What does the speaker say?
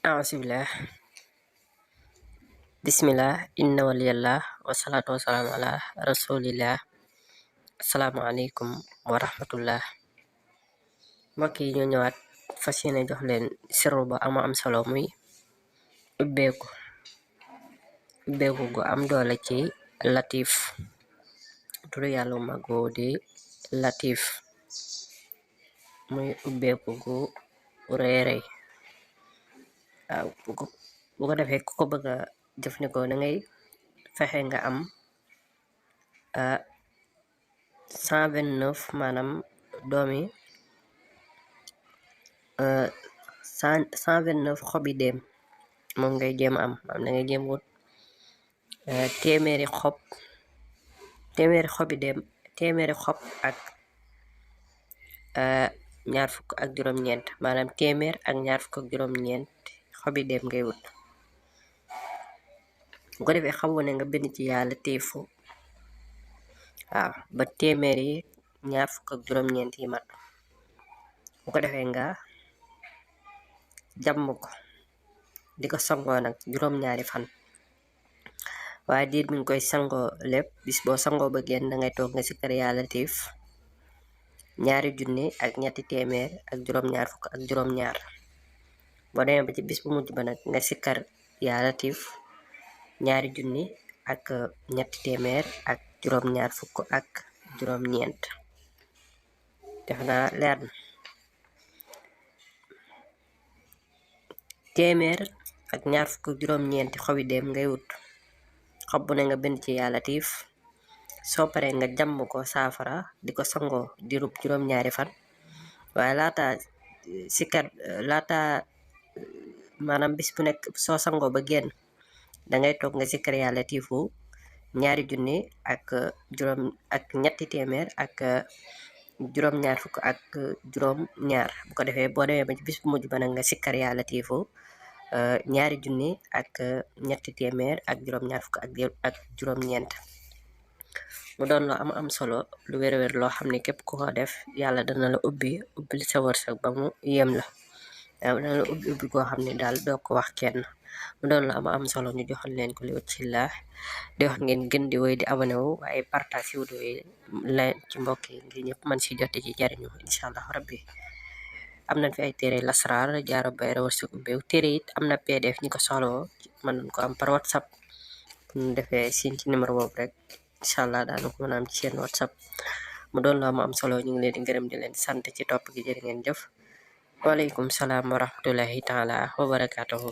A'uzubillah. Bismillah, inna waliyallah, wassalatu wassalamu ala rasulillah. Assalamualaikum wa rahmatullah. Mbokk yi ñu ñëwaat fas yéene jox leen sirru ba am solo muy ubbeeku gu am doole ci latif. turu yàlla mag woo di latif muy ubbeeku gu reerey. waaw bu ko defee ku ko bëgg a jëfandikoo da ngay fexe nga am 129 maanaam doomi 129 xobi déem moom ngay jéem am da ngay jéem wut téeméeri xob ak ñaar fukk ak juróom-ñeent maanaam téeméer ak ñaar fukk ak juróom-ñeent xobi déem ngay wut. bu ko defee xamoo ne nga bind ci yàlla tiifu waaw ba téeméer yi ñaar fukk ak juróom-ñeent yi mat. bu ko defee nga jàmm ko di ko sangoo nag juróom-ñaari fan waaye diir mi ngi koy sangoo lépp bis boo sangoo ba génn dangay toog nga sikkar yàlla tiif 2,000 ak ñetti téeméer ak juróom-ñaar fukk ak juróom-ñaar. boo demee ba ci bis bu mujj ba nag nga sikkar yàlla tiif 2,000 ak ñetti téeméer ak juróom-ñaar fukk ak juróom-ñeent. def naa leer na. téeméer ak ñaar fukk ak juróom-ñeenti xobi déem ngay wut xob bu ne nga bind ci yàlla tiif. soo paree nga jàmm ko saafara di ko sangoo dirub juróom-ñaari fan waaye maanaam bis bu nekk soo sangoo ba génn dangay toog nga sikkar yàlla tiifu 2,000 ak ñetti téeméer ak juróom-ñaar fukk ak juróom-ñaar. bu ko defee boo demee ba ci bis bu mujj ba nag nga sikkar yàlla tiifu 2,000 ak ñetti téeméer ak juróom-ñaar fukk ak juróom-ñeent. mu doon loo am solo lu wér-wér loo xam ne képp ku ko def yàlla dana la ubbi sa wërsëg ba mu yem la. waaw dana la ubbi goo xam ne daal doo ko wax kenn. mu doon lu am solo ñu joxal leen ko li wacillah di wax ngeen gën di woy di abonné wu waaye partage si vidéo yi la ci mbokk yi ngir ñëpp man si jote ci jariñu incha allah rabbi. am nañ fi ay téere lasraar jaaro bayra wërsëg ubbeew téere it am na pdf ñi ko soxlawoo mën nañ ko am par whatsapp bu ñu defee siin ci numéro boobu rek incha allah daanu ko mën a am ci seen whatsapp. mu doon lu am solo ñu ngi leen di gërëm di leen sant ci topp gi jërë ngeen jëf. waaleykum salaam wa rahmatullahi taala wa barakatuhu.